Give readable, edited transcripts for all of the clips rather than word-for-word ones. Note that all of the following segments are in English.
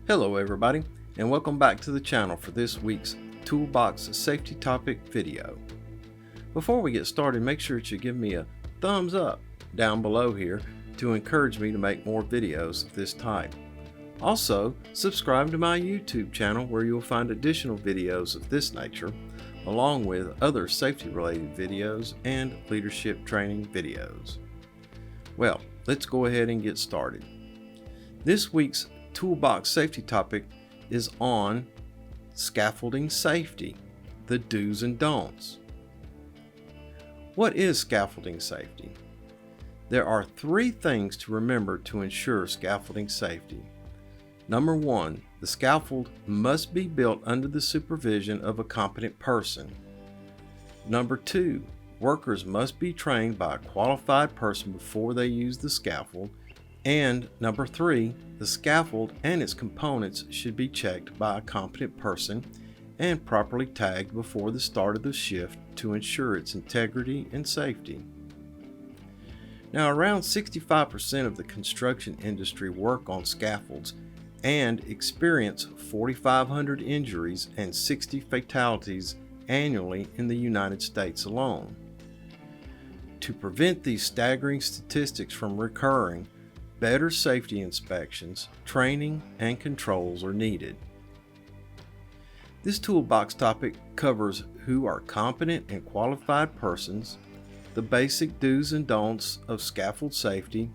Hello everybody, and welcome back to the channel for this week's Toolbox Safety Topic video. Before we get started, make sure that you give me a thumbs up down below here to encourage me to make more videos of this type. Also, subscribe to my YouTube channel where you'll find additional videos of this nature, along with other safety related videos and leadership training videos. Well, let's go ahead and get started. This week's Toolbox safety topic is on scaffolding safety, the do's and don'ts. What is scaffolding safety? There are three things to remember to ensure scaffolding safety. Number one, the scaffold must be built under the supervision of a competent person. Number two, workers must be trained by a qualified person before they use the scaffold. And number three, the scaffold and its components should be checked by a competent person and properly tagged before the start of the shift to ensure its integrity and safety. Now, around 65% of the construction industry work on scaffolds and experience 4,500 injuries and 60 fatalities annually in the United States alone. To prevent these staggering statistics from recurring, better safety inspections, training, and controls are needed. This toolbox topic covers who are competent and qualified persons, the basic do's and don'ts of scaffold safety,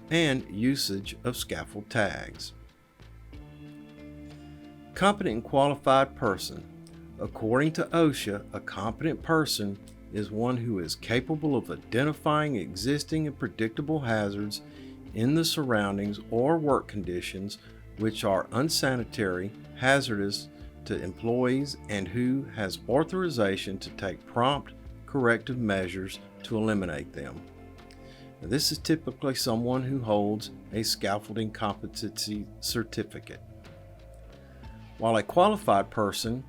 and usage of scaffold tags. Competent and qualified person. According to OSHA, a competent person is one who is capable of identifying existing and predictable hazards in the surroundings or work conditions which are unsanitary, hazardous to employees, and who has authorization to take prompt corrective measures to eliminate them. Now, this is typically someone who holds a scaffolding competency certificate. While a qualified person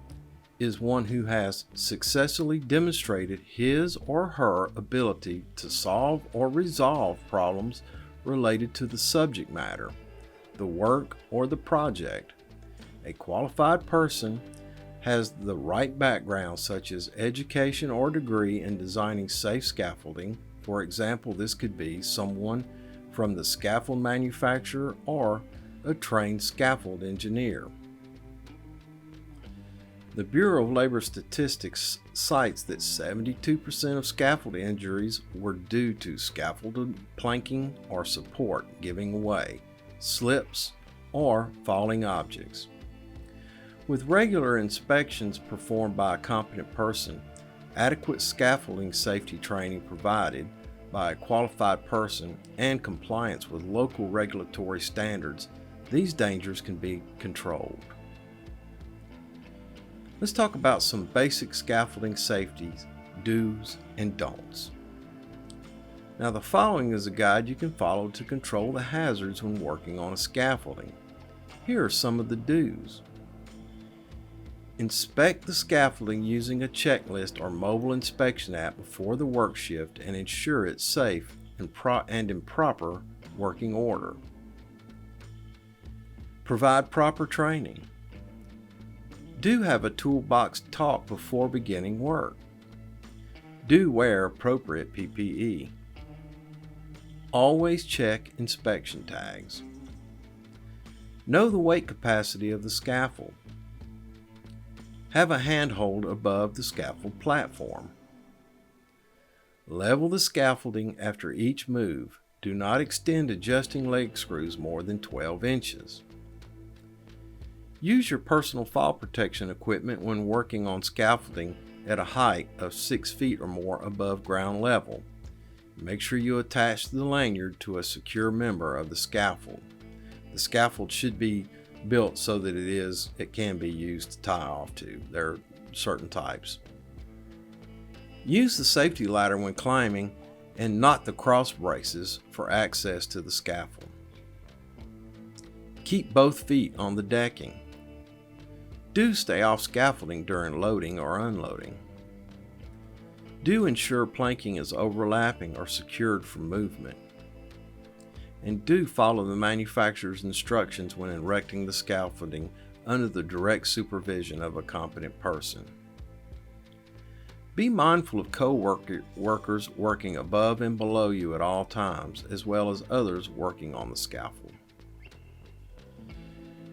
is one who has successfully demonstrated his or her ability to solve or resolve problems related to the subject matter, the work, or the project. A qualified person has the right background, such as education or degree in designing safe scaffolding. For example, this could be someone from the scaffold manufacturer or a trained scaffold engineer. The Bureau of Labor Statistics cites that 72% of scaffold injuries were due to scaffolded planking or support giving away, slips, or falling objects. With regular inspections performed by a competent person, adequate scaffolding safety training provided by a qualified person, and compliance with local regulatory standards, these dangers can be controlled. Let's talk about some basic scaffolding safeties, do's, and don'ts. Now, the following is a guide you can follow to control the hazards when working on a scaffolding. Here are some of the do's. Inspect the scaffolding using a checklist or mobile inspection app before the work shift and ensure it's safe and in proper working order. Provide proper training. Do have a toolbox talk before beginning work. Do wear appropriate PPE. Always check inspection tags. Know the weight capacity of the scaffold. Have a handhold above the scaffold platform. Level the scaffolding after each move. Do not extend adjusting leg screws more than 12 inches. Use your personal fall protection equipment when working on scaffolding at a height of 6 feet or more above ground level. Make sure you attach the lanyard to a secure member of the scaffold. The scaffold should be built so that it can be used to tie off to. There are certain types. Use the safety ladder when climbing and not the cross braces for access to the scaffold. Keep both feet on the decking. Do stay off scaffolding during loading or unloading. Do ensure planking is overlapping or secured from movement. and do follow the manufacturer's instructions when erecting the scaffolding under the direct supervision of a competent person. Be mindful of co-workers working above and below you at all times, as well as others working on the scaffold.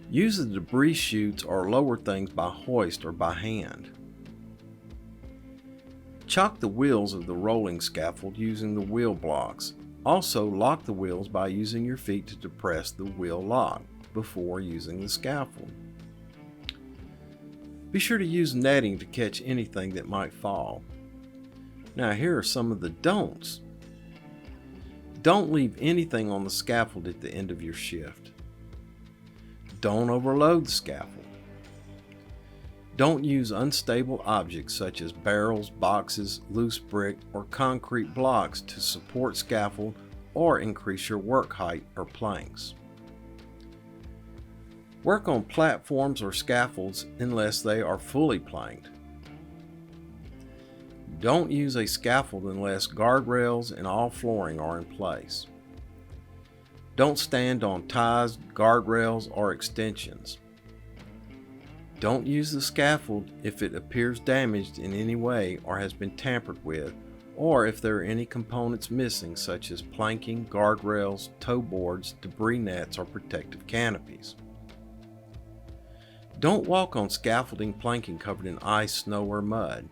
Use the debris chutes or lower things by hoist or by hand. Chock the wheels of the rolling scaffold using the wheel blocks. Also, lock the wheels by using your feet to depress the wheel lock before using the scaffold. Be sure to use netting to catch anything that might fall. Now, here are some of the don'ts. Don't leave anything on the scaffold at the end of your shift. Don't overload the scaffold. Don't use unstable objects such as barrels, boxes, loose brick, or concrete blocks to support scaffold or increase your work height or planks. Work on platforms or scaffolds unless they are fully planked. Don't use a scaffold unless guardrails and all flooring are in place. Don't stand on ties, guardrails, or extensions. Don't use the scaffold if it appears damaged in any way or has been tampered with, or if there are any components missing such as planking, guardrails, toe boards, debris nets, or protective canopies. Don't walk on scaffolding planking covered in ice, snow, or mud.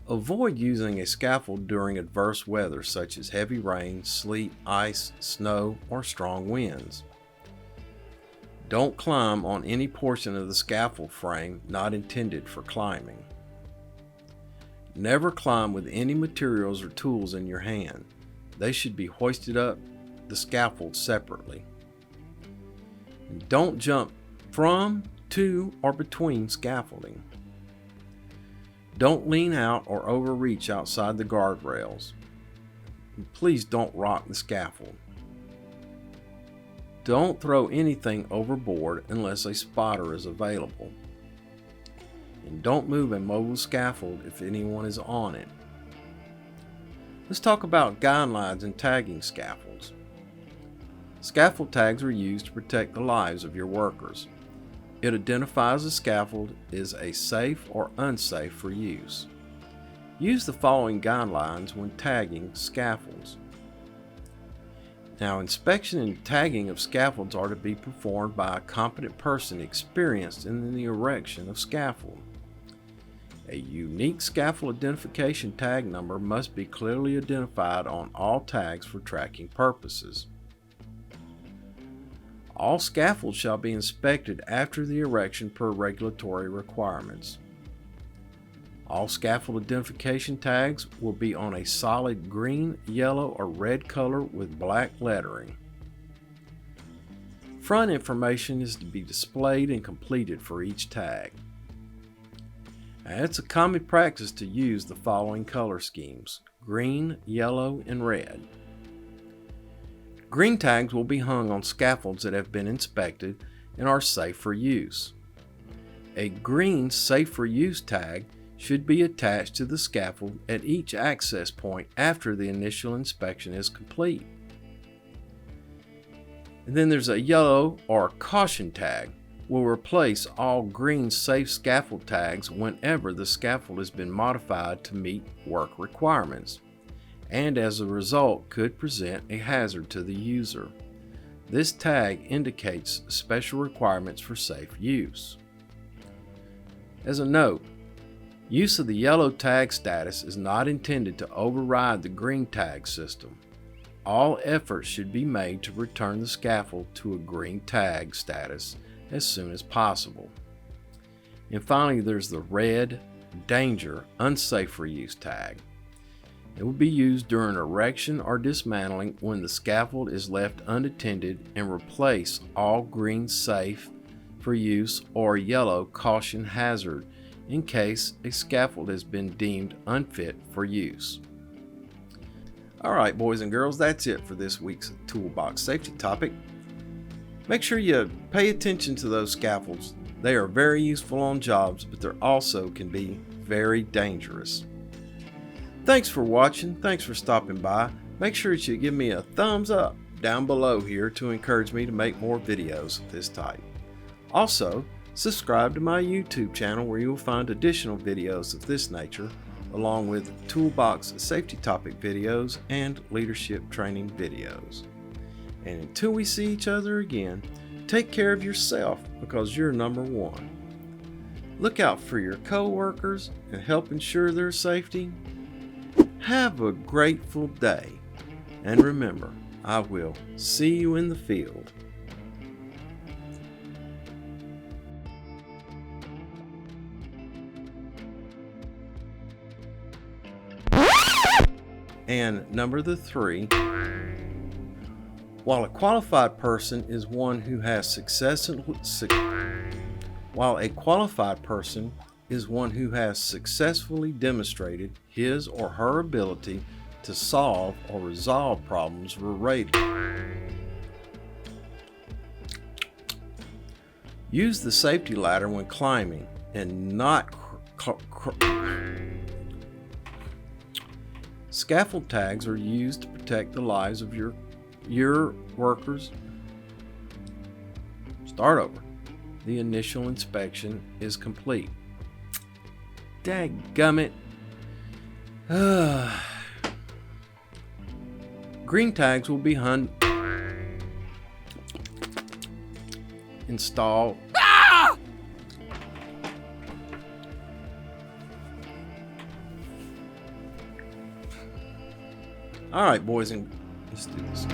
Avoid using a scaffold during adverse weather such as heavy rain, sleet, ice, snow, or strong winds. Don't climb on any portion of the scaffold frame not intended for climbing. Never climb with any materials or tools in your hand. They should be hoisted up the scaffold separately. And don't jump from, to, or between scaffolding. Don't lean out or overreach outside the guardrails. And please don't rock the scaffold. Don't throw anything overboard unless a spotter is available. And don't move a mobile scaffold if anyone is on it. Let's talk about guidelines and tagging scaffolds. Scaffold tags are used to protect the lives of your workers. It identifies the scaffold as a safe or unsafe for use. Use the following guidelines when tagging scaffolds. Now, inspection and tagging of scaffolds are to be performed by a competent person experienced in the erection of scaffold. A unique scaffold identification tag number must be clearly identified on all tags for tracking purposes. All scaffolds shall be inspected after the erection per regulatory requirements. All scaffold identification tags will be on a solid green, yellow, or red color with black lettering. Front information is to be displayed and completed for each tag. Now, it's a common practice to use the following color schemes: green, yellow, and red. Green tags will be hung on scaffolds that have been inspected and are safe for use. A green safe for use tag should be attached to the scaffold at each access point after the initial inspection is complete. And then there's a yellow or caution tag. Will replace all green safe scaffold tags whenever the scaffold has been modified to meet work requirements, and as a result could present a hazard to the user. This tag indicates special requirements for safe use. As a note, use of the yellow tag status is not intended to override the green tag system. All efforts should be made to return the scaffold to a green tag status as soon as possible. And finally, there's the red, danger, unsafe for use tag. It will be used during erection or dismantling when the scaffold is left unattended, and replace all green safe for use or yellow caution hazard in case a scaffold has been deemed unfit for use. Alright, boys and girls, that's it for this week's Toolbox Safety topic. Make sure you pay attention to those scaffolds. They are very useful on jobs, but they also can be very dangerous. Thanks for watching. Thanks for stopping by. make sure that you give me a thumbs up down below here to encourage me to make more videos of this type. Also, subscribe to my YouTube channel where you will find additional videos of this nature, along with Toolbox safety topic videos and leadership training videos. And until we see each other again, take care of yourself because you're number one. Look out for your co-workers and help ensure their safety. Have a grateful day. And remember, I will see you in the field. And number 3, while a qualified person is one who has successfully demonstrated his or her ability to solve or resolve problems related. Use the safety ladder when climbing and not Scaffold tags are used to protect the lives of your workers. Start over. The initial inspection is complete. Dadgummit. Green tags will be installed. All right, boys, and let's do this.